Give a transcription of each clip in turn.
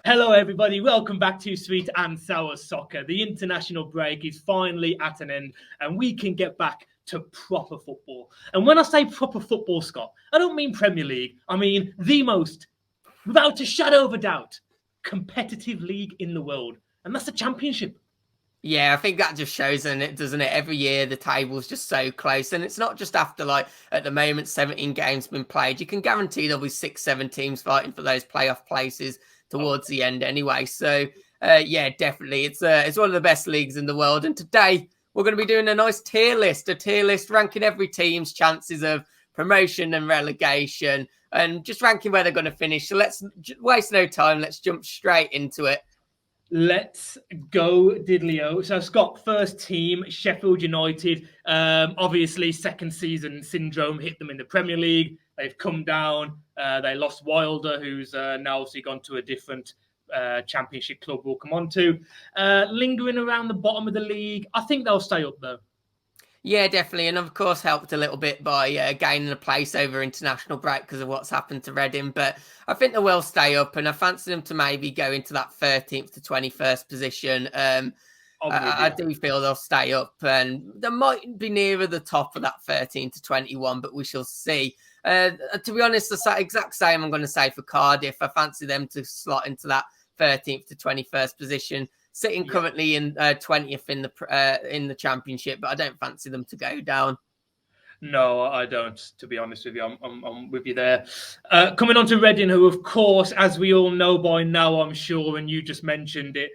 Hello, everybody. Welcome back to Sweet and Sour Soccer. The international break is finally at an end, and we can get back to proper football. And when I say proper football, Scott, I don't mean Premier League. I mean the most, without a shadow of a doubt, competitive league in the world. And that's the Championship. Yeah, I think that just shows, and it doesn't it? Every year the table's just so close, and it's not just after at the moment 17 games been played. You can guarantee there'll be 6-7 teams fighting for those playoff places towards the end anyway. So yeah, definitely, it's one of the best leagues in the world. And today we're going to be doing a nice tier list ranking every team's chances of promotion and relegation, and just ranking where they're going to finish. So let's waste no time. Let's jump straight into it. Let's go, Diddley-o. So, Scott, first team, Sheffield United. Obviously, second season syndrome hit them in the Premier League. They've come down. They lost Wilder, who's now obviously gone to a different Championship club we'll come on to. Lingering around the bottom of the league. I think they'll stay up, though. Yeah, definitely. And of course, helped a little bit by gaining a place over international break because of what's happened to Reading. But I think they will stay up, and I fancy them to maybe go into that 13th to 21st position. I do feel they'll stay up, and they might be nearer the top of that 13 to 21, but we shall see. To be honest, the exact same I'm going to say for Cardiff. I fancy them to slot into that 13th to 21st position, sitting currently in 20th in the Championship, but I don't fancy them to go down. No, I don't, to be honest with you. I'm with you there. Coming on to Reading, who, of course, as we all know by now, I'm sure, and you just mentioned it,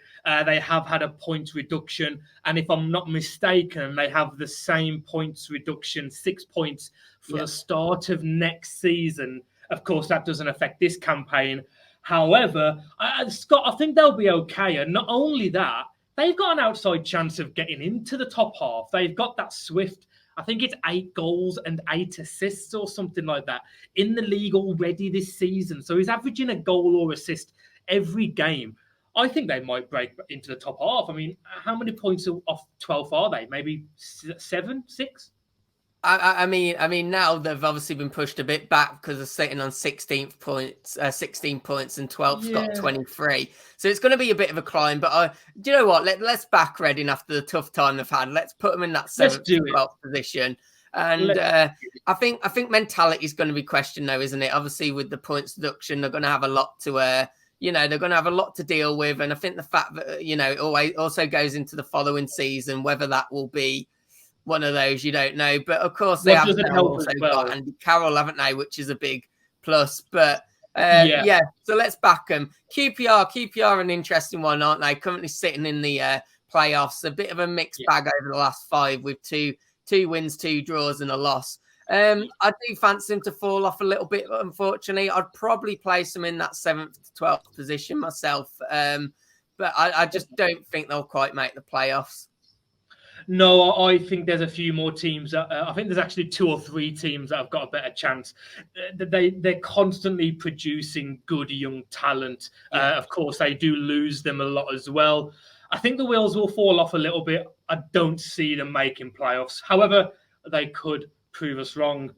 they have had a points reduction. And if I'm not mistaken, they have the same points reduction, 6 points for the start of next season. Of course, that doesn't affect this campaign. However, Scott, I think they'll be okay. And not only that, they've got an outside chance of getting into the top half. They've got that swift, I think it's 8 goals and 8 assists or something like that in the league already this season. So he's averaging a goal or assist every game. I think they might break into the top half. I mean, how many points off 12th are they? Maybe 7, 6? I mean, now they've obviously been pushed a bit back because they're sitting on 16 points, and 12th's got 23. So it's going to be a bit of a climb. But do you know what? Let's back Reading after the tough time they've had. Let's put them in that 7th to 12th position. And I think mentality is going to be questioned, though, isn't it? Obviously, with the points deduction, they're going to have a lot to they're going to have a lot to deal with. And I think the fact that it always also goes into the following season, whether that will be one of those, you don't know. But of course, they have also got Andy Carroll, haven't they? Which is a big plus. But yeah, so let's back them. QPR, an interesting one, aren't they? Currently sitting in the playoffs, a bit of a mixed bag over the last 5 with two wins, 2 draws, and a loss. I do fancy them to fall off a little bit, unfortunately. I'd probably place them in that 7th to 12th position myself. But I just don't think they'll quite make the playoffs. No, I think there's a few more teams. I think there's actually 2 or 3 teams that have got a better chance. They're constantly producing good young talent. Of course, they do lose them a lot as well. I think the wheels will fall off a little bit. I don't see them making playoffs. However, they could prove us wrong.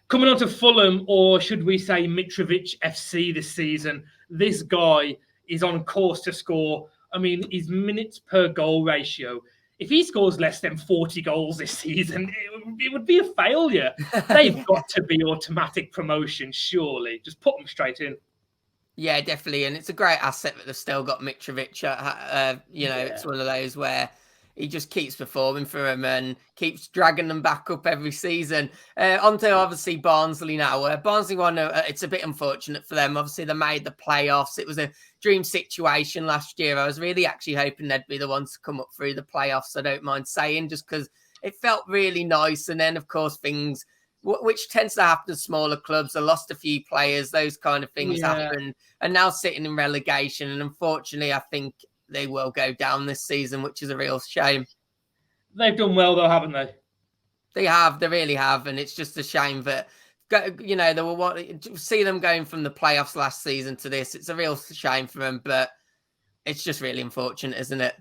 Coming on to Fulham, or should we say Mitrovic FC this season, this guy is on course to score. I mean, his minutes per goal ratio, if he scores less than 40 goals this season, it would be a failure. They've got to be automatic promotion, surely. Just put them straight in. Yeah, definitely. And it's a great asset that they've still got Mitrovic. It's one of those where he just keeps performing for them and keeps dragging them back up every season. Onto obviously Barnsley now. Barnsley won. It's a bit unfortunate for them. Obviously, they made the playoffs. It was a dream situation last year. I was really actually hoping they'd be the ones to come up through the playoffs. I don't mind saying, just because it felt really nice. And then, of course, things which tends to happen to smaller clubs. They lost a few players. Those kind of things happen. And now sitting in relegation. And unfortunately, I think they will go down this season, which is a real shame. They've done well, though, haven't they? They have. They really have. And it's just a shame that, they were see them going from the playoffs last season to this. It's a real shame for them, but it's just really unfortunate, isn't it?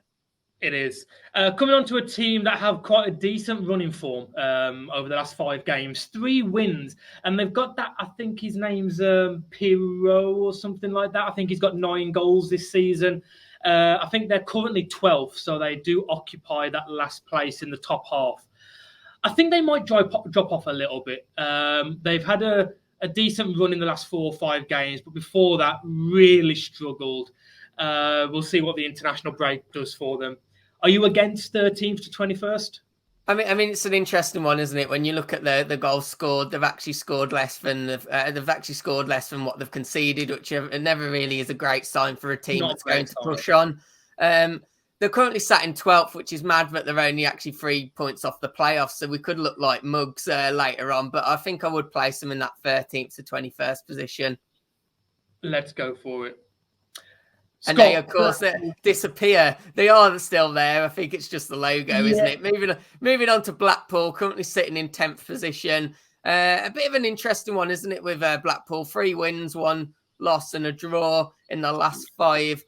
It is. Coming on to a team that have quite a decent running form over the last 5 games, 3 wins, and they've got that, I think his name's Peterborough or something like that. I think he's got 9 goals this season. I think they're currently 12th, so they do occupy that last place in the top half. I think they might drop off a little bit. They've had a decent run in the last 4 or 5 games, but before that, really struggled. We'll see what the international break does for them. Are you against 13th to 21st? I mean, it's an interesting one, isn't it? When you look at the goals scored, they've actually scored less than what they've conceded, which never really is a great sign for a team that's going to push on. They're currently sat in 12th, which is mad, but they're only actually 3 points off the playoffs, so we could look like mugs later on. But I think I would place them in that 13th to 21st position. Let's go for it. And they, of course, disappear. They are still there. I think it's just the logo, isn't it? Moving on to Blackpool, currently sitting in 10th position. A bit of an interesting one, isn't it, with Blackpool? 3 wins, 1 loss and a draw in the last 5.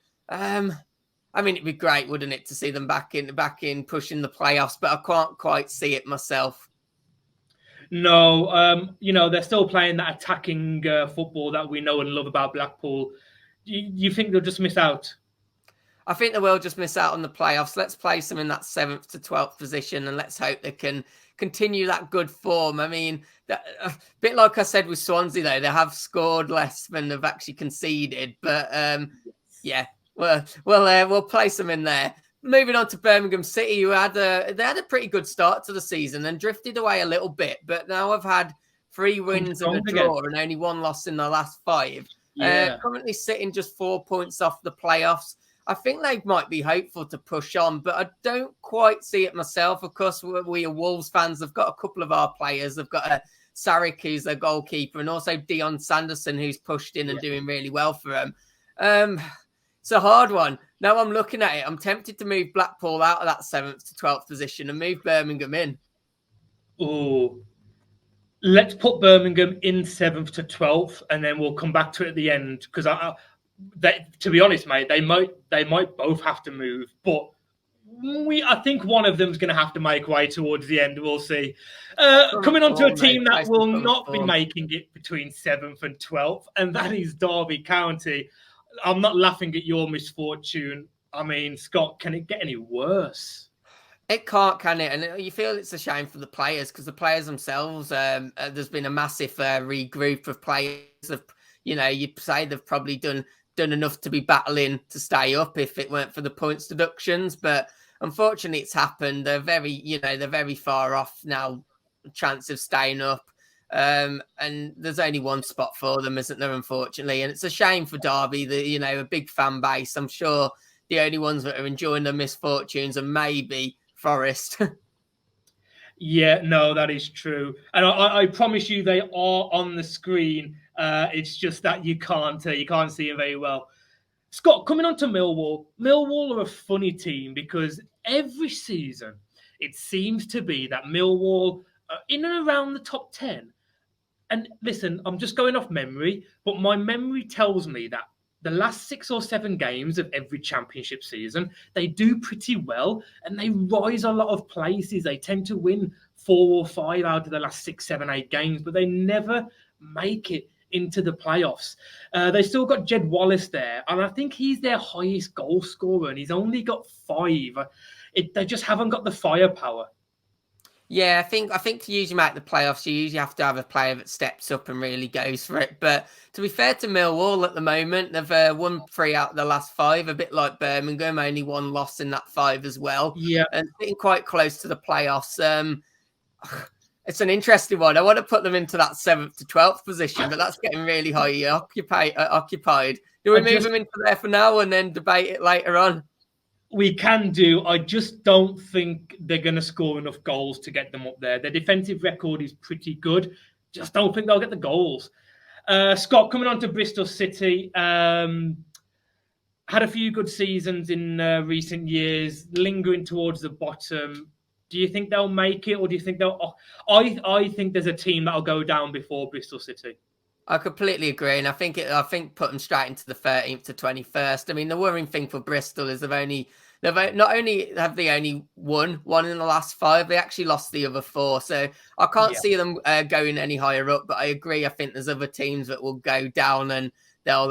I mean, it'd be great, wouldn't it, to see them back in pushing the playoffs, but I can't quite see it myself. No, they're still playing that attacking football that we know and love about Blackpool. You think they'll just miss out? I think they will just miss out on the playoffs. Let's place them in that 7th to 12th position, and let's hope they can continue that good form. I mean, a bit like I said with Swansea, though, they have scored less than they've actually conceded. But yeah, we'll place them in there. Moving on to Birmingham City, who had a pretty good start to the season and drifted away a little bit, but now have had 3 wins and a draw and only 1 loss in the last 5. Yeah. Currently sitting just 4 points off the playoffs. I think they might be hopeful to push on, but I don't quite see it myself. Of course, we are Wolves fans. They've got a couple of our players. They've got Sarek, who's their goalkeeper, and also Dion Sanderson, who's pushed in and doing really well for them. It's a hard one. Now I'm looking at it. I'm tempted to move Blackpool out of that 7th to 12th position and move Birmingham in. Oh, let's put Birmingham in 7th to 12th, and then we'll come back to it at the end. Because to be honest, mate, they might both have to move, but I think one of them is going to have to make way towards the end. We'll see. Coming on to a team that will not be making it between 7th and 12th, and that is Derby County. I'm not laughing at your misfortune. I mean, Scott, can it get any worse? It can't, can it? And you feel it's a shame for the players, because the players themselves, there's been a massive regroup of players. You'd say they've probably done enough to be battling to stay up if it weren't for the points deductions. But unfortunately, it's happened. They're very far off now, chance of staying up. And there's only one spot for them, isn't there, unfortunately? And it's a shame for Derby, a big fan base. I'm sure the only ones that are enjoying their misfortunes are maybe Forest. Yeah, no, that is true. And I promise you they are on the screen. It's just that you can't see them very well. Scott, coming on to Millwall. Millwall are a funny team because every season it seems to be that Millwall are in and around the top 10. And listen, I'm just going off memory, but my memory tells me that the last 6 or 7 games of every championship season, they do pretty well and they rise a lot of places. They tend to win 4 or 5 out of the last 6, 7, 8 games, but they never make it into the playoffs. They still got Jed Wallace there, and I think he's their highest goal scorer, and he's only got 5. They just haven't got the firepower. Yeah, I think to usually make the playoffs, you usually have to have a player that steps up and really goes for it. But to be fair to Millwall at the moment, they've won 3 out of the last 5, a bit like Birmingham, only 1 loss in that 5 as well. Yeah. And sitting quite close to the playoffs. It's an interesting one. I want to put them into that 7th to 12th position, but that's getting really high occupied. Do we move them into there for now and then debate it later on? We can do. I just don't think they're going to score enough goals to get them up there. Their defensive record is pretty good. Just don't think they'll get the goals. Scott, coming on to Bristol City, had a few good seasons in recent years, lingering towards the bottom. Do you think they'll make it, or do you think they'll? I think there's a team that'll go down before Bristol City. I completely agree, and I think put them straight into the 13th to 21st. I mean, the worrying thing for Bristol is they've only Not only have they only won one in the last 5, they actually lost the other 4. So I can't see them going any higher up. But I agree. I think there's other teams that will go down, and they'll,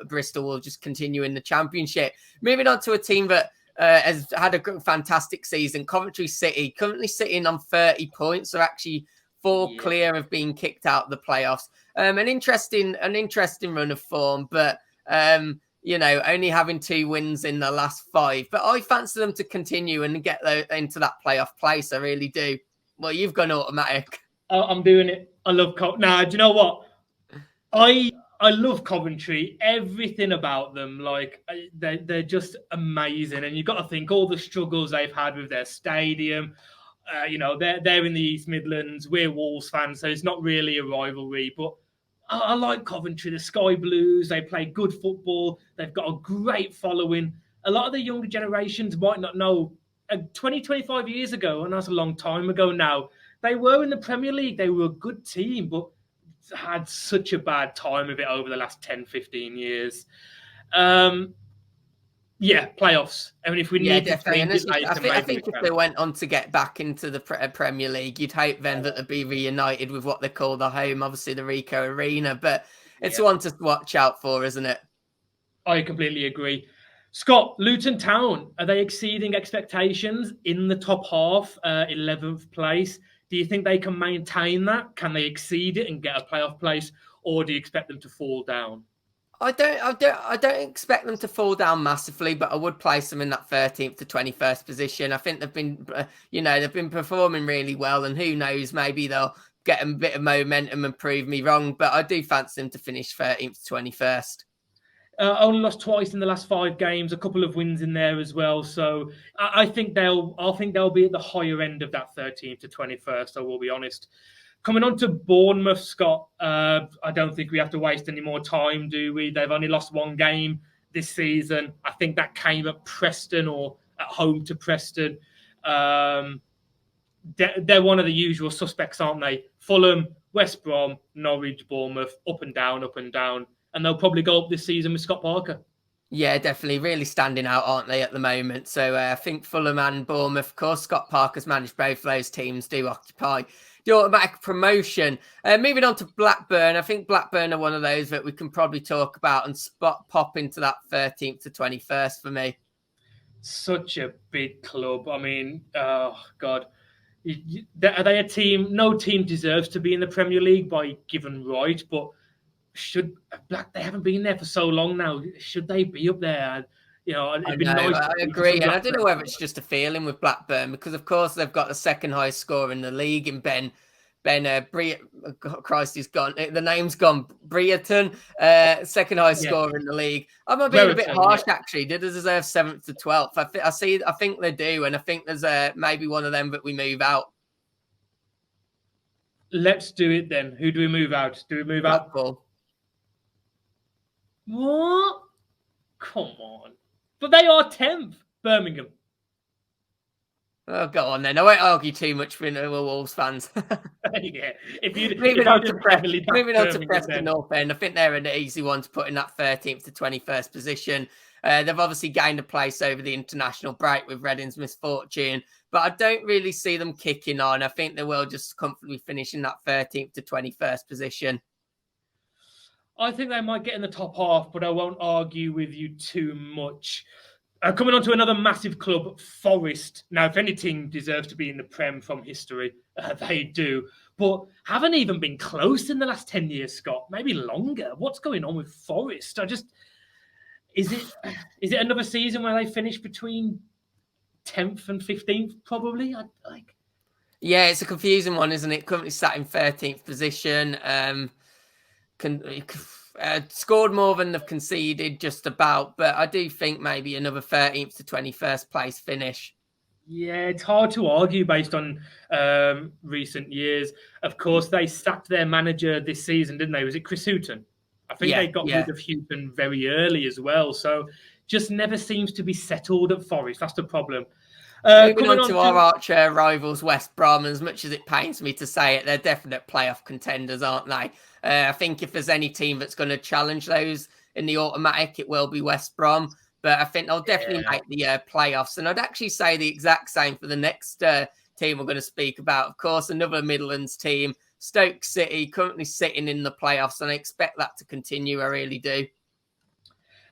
Bristol will just continue in the Championship. Moving on to a team that has had a fantastic season, Coventry City, currently sitting on 30 points. So actually 4 clear of being kicked out of the playoffs. An interesting run of form, but only having 2 wins in the last 5. But I fancy them to continue and get into that playoff place. I really do. Well, you've gone automatic. I'm doing it. I love Now, do you know what? I love Coventry. Everything about them, like they're just amazing. And you've got to think all the struggles they've had with their stadium. They're in the East Midlands. We're Wolves fans, so it's not really a rivalry. But I like Coventry, the Sky Blues. They play good football. They've got a great following. A lot of the younger generations might not know. 25 years ago, and that's a long time ago now, they were in the Premier League. They were a good team, but had such a bad time of it over the last 10, 15 years. Playoffs. I mean, if we need to change it later, I think if they went on to get back into the Premier League, you'd hope then that they'd be reunited with what they call the home, obviously the Ricoh Arena. But it's one to watch out for, isn't it? I completely agree. Scott, Luton Town, are they exceeding expectations in the top half, 11th place? Do you think they can maintain that? Can they exceed it and get a playoff place, or do you expect them to fall down? I don't expect them to fall down massively, but I would place them in that 13th to 21st position. I think they've been performing really well, and who knows, maybe they'll get a bit of momentum and prove me wrong. But I do fancy them to finish 13th to 21st. Only lost twice in the last 5 games, a couple of wins in there as well. So I think they'll be at the higher end of that 13th to 21st. I will be honest. Coming on to Bournemouth, Scott, I don't think we have to waste any more time, do we? They've only lost 1 game this season. I think that came at Preston or at home to Preston. They're one of the usual suspects, aren't they? Fulham, West Brom, Norwich, Bournemouth, up and down. And they'll probably go up this season with Scott Parker. Yeah, definitely. Really standing out, aren't they, at the moment? So I think Fulham and Bournemouth, of course, Scott Parker's managed both of those teams, do occupy the automatic promotion. Moving on to Blackburn, I think Blackburn are one of those that we can probably talk about and pop into that 13th to 21st for me. Such a big club. I mean, oh, God. Are they a team? No team deserves to be in the Premier League by given right, but they haven't been there for so long now. Should they be up there? It'd be nice. I agree, and I don't know whether it's just a feeling with Blackburn because, of course, they've got the second highest scorer in the league in Ben Christ, he's gone. The name's gone. Brereton, second highest scorer in the league. I'm being a bit harsh, actually. Did they deserve 7th to 12th? I think they do, and I think there's maybe one of them that we move out. Let's do it then. Who do we move out? Do we move Blackpool. out? What? Come on. But they are 10th, Birmingham. Oh, go on then. I won't argue too much for Wolves fans. Yeah. Moving on to Preston North End, I think they're an easy one to put in that 13th to 21st position. They've obviously gained a place over the international break with Reading's misfortune, but I don't really see them kicking on. I think they will just comfortably finish in that 13th to 21st position. I think they might get in the top half, but I won't argue with you too much. Coming on to another massive club, Forest. Now, if any team deserves to be in the Prem from history, they do. But haven't even been close in the last 10 years, Scott. Maybe longer. What's going on with Forest? Is it another season where they finish between 10th and 15th, probably? Yeah, it's a confusing one, isn't it? Currently sat in 13th position. Scored more than they've conceded, just about. But I do think maybe another 13th to 21st place finish. Yeah, it's hard to argue based on recent years. Of course, they sacked their manager this season, didn't they? Was it Chris Hughton? I think they got rid of Hughton very early as well. So just never seems to be settled at Forest. That's the problem. Moving on to our arch rivals, West Brom, as much as it pains me to say it, they're definite playoff contenders, aren't they? I think if there's any team that's going to challenge those in the automatic, it will be West Brom. but I think they'll definitely make the playoffs. And I'd actually say the exact same for the next team we're going to speak about. Of course, another Midlands team, Stoke City, currently sitting in the playoffs, and I expect that to continue. I really do.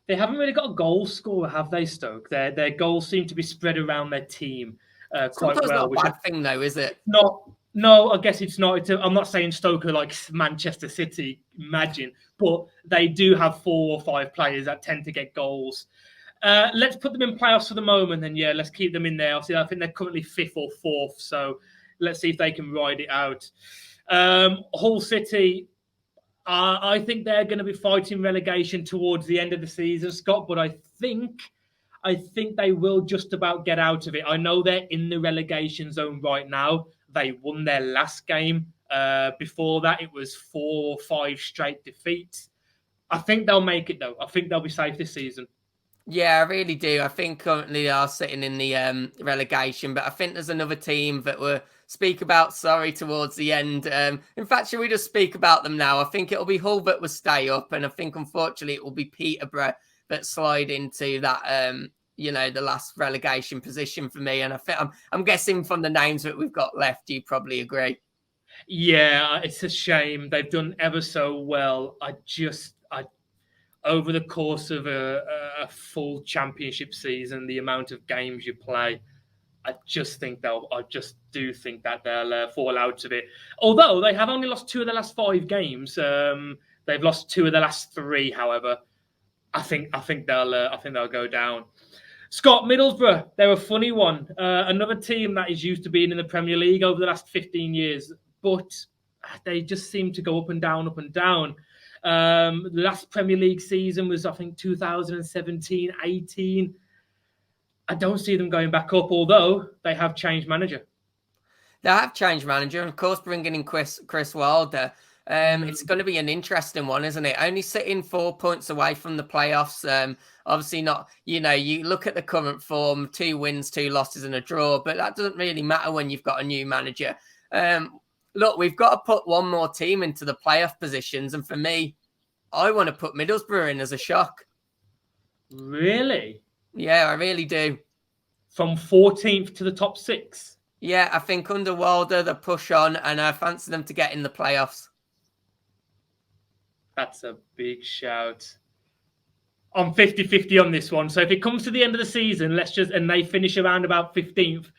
They haven't really got a goal scorer, have they, Stoke? Their goals seem to be spread around their team quite well. Not a bad thing, though, is it? No, I guess it's not. I'm not saying Stoke are like Manchester City, imagine, but they do have 4 or 5 players that tend to get goals. Let's put them in playoffs for the moment, and let's keep them in there. Obviously, I think they're currently 5th or 4th, so let's see if they can ride it out. Hull City, I think they're going to be fighting relegation towards the end of the season, Scott, but I think they will just about get out of it. I know they're in the relegation zone right now. They won their last game. Before that, it was 4 or 5 straight defeats. I think they'll make it, though. I think they'll be safe this season. Yeah, I really do. I think currently they are sitting in the relegation, but I think there's another team that we'll speak about, towards the end. In fact, should we just speak about them now? I think it'll be Hull that will stay up, and I think, unfortunately, it will be Peterborough that slide into that, the last relegation position for me. And I think I'm guessing from the names that we've got left, you probably agree. Yeah, it's a shame. They've done ever so well. Over the course of a full championship season, the amount of games you play, I just do think that they'll fall out of it. Although they have only lost 2 of the last 5 games, they've lost 2 of the last 3. However, I think they'll go down. Scott, Middlesbrough, they're a funny one. Another team that is used to being in the Premier League over the last 15 years, but they just seem to go up and down, up and down. The last Premier League season was, I think, 2017-18. I don't see them going back up, although they have changed manager. They have changed manager, and of course, bringing in Chris Wilder. It's going to be an interesting one, isn't it? Only sitting 4 points away from the playoffs. Obviously not, you look at the current form, 2 wins, 2 losses and a draw, but that doesn't really matter when you've got a new manager. Look, we've got to put one more team into the playoff positions. And for me, I want to put Middlesbrough in as a shock. Really? Yeah, I really do. From 14th to the top 6? Yeah, I think under Wilder, they'll push on, and I fancy them to get in the playoffs. That's a big shout. I'm 50-50 on this one. So if it comes to the end of the season, and they finish around about 15th,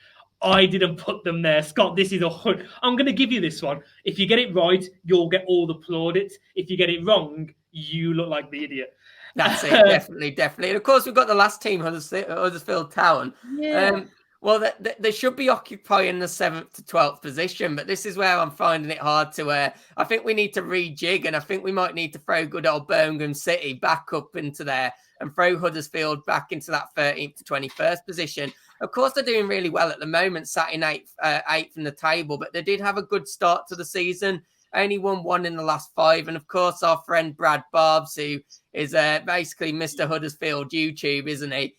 I didn't put them there. Scott, this is I'm going to give you this one. If you get it right, you'll get all the plaudits. If you get it wrong, you look like the idiot. That's it. Definitely. And of course, we've got the last team, Huddersfield Town. Yeah. Well, they should be occupying the 7th to 12th position, but this is where I'm finding it hard to. I think we need to rejig, and I think we might need to throw good old Birmingham City back up into there and throw Huddersfield back into that 13th to 21st position. Of course, they're doing really well at the moment, sat in 8th in the table, but they did have a good start to the season. Only won 1 in the last 5. And of course, our friend Brad Barbs, who is basically Mr. Huddersfield YouTube, isn't he?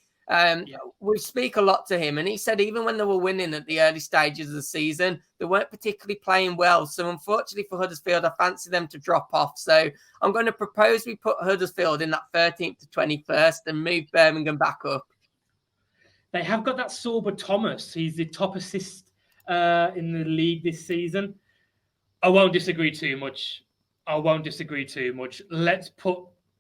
We speak a lot to him, and he said even when they were winning at the early stages of the season, they weren't particularly playing well. So unfortunately for Huddersfield, I fancy them to drop off. So I'm going to propose we put Huddersfield in that 13th to 21st and move Birmingham back up. They have got that Sorba Thomas. He's the top assist in the league this season. I won't disagree too much. Let's put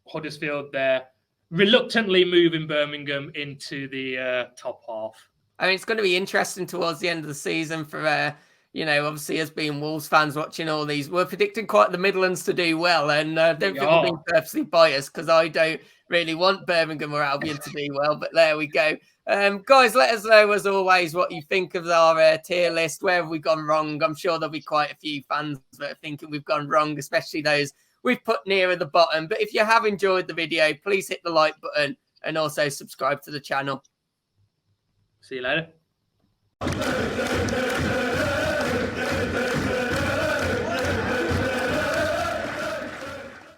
Huddersfield there. Reluctantly moving Birmingham into the top half. I mean, it's going to be interesting towards the end of the season for, obviously as being Wolves fans watching all these. We're predicting quite the Midlands to do well, and don't think we're being purposely biased because I don't really want Birmingham or Albion to do well, but there we go. Guys, let us know, as always, what you think of our tier list. Where have we gone wrong? I'm sure there'll be quite a few fans that are thinking we've gone wrong, especially those we've put nearer the bottom. But if you have enjoyed the video, please hit the like button and also subscribe to the channel. See you later.